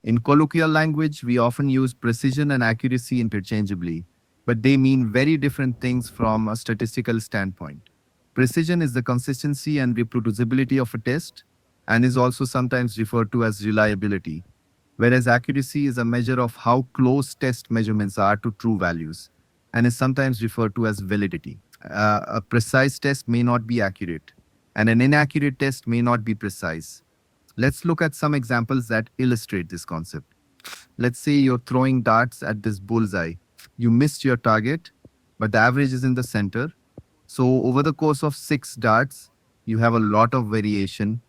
In colloquial language, we often use precision and accuracy interchangeably, but they mean very different things from a statistical standpoint. Precision is the consistency and reproducibility of a test and is also sometimes referred to as reliability, whereas accuracy is a measure of how close test measurements are to true values and is sometimes referred to as validity. A precise test may not be accurate, and an inaccurate test may not be precise. Let's look at some examples that illustrate this concept. Let's say you're throwing darts at this bullseye. You missed your target, but the average is in the center. So, over the course of six darts, you have a lot of variation,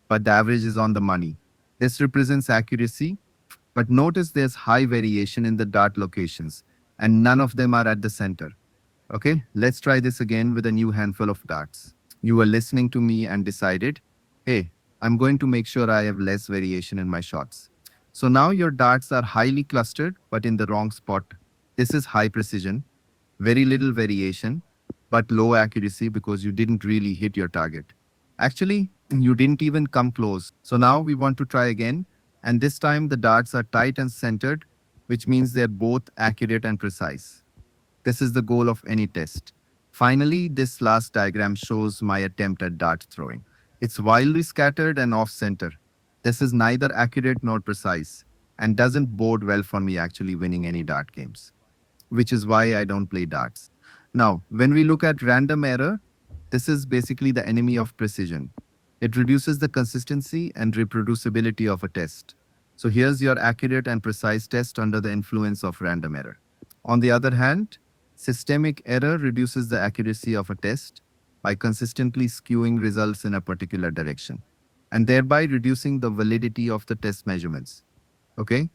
but the average is on the money. This represents accuracy, but notice there's high variation in the dart locations, and none of them are at the center. Okay, let's try this again with a new handful of darts. You were listening to me and decided, hey, I'm going to make sure I have less variation in my shots. So now your darts are highly clustered, but in the wrong spot. This is high precision, very little variation, but low accuracy because you didn't really hit your target. Actually, you didn't even come close. So now we want to try again, and this time the darts are tight and centered, which means they're both accurate and precise. This is the goal of any test. Finally, this last diagram shows my attempt at dart throwing. It's wildly scattered and off center. This is neither accurate nor precise and doesn't bode well for me actually winning any dart games, which is why I don't play darts. Now, when we look at random error, this is basically the enemy of precision. It reduces the consistency and reproducibility of a test. So here's your accurate and precise test under the influence of random error. On the other hand, systemic error reduces the accuracy of a test by consistently skewing results in a particular direction and thereby reducing the validity of the test measurements. Okay,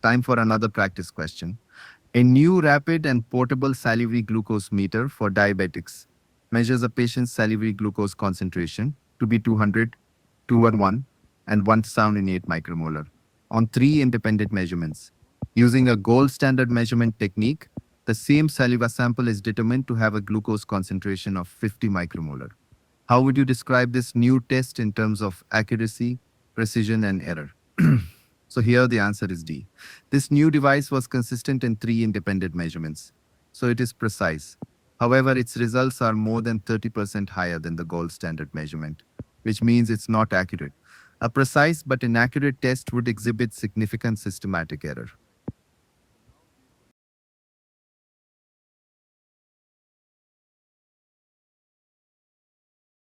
time for another practice question. A new rapid and portable salivary glucose meter for diabetics measures a patient's salivary glucose concentration to be 200, 211, and 1,008 micromolar on three independent measurements. Using a gold standard measurement technique, the same saliva sample is determined to have a glucose concentration of 50 micromolar. How would you describe this new test in terms of accuracy, precision, and error? So here the answer is D. This new device was consistent in three independent measurements, so it is precise. However, its results are more than 30% higher than the gold standard measurement, which means it's not accurate. A precise but inaccurate test would exhibit significant systematic error.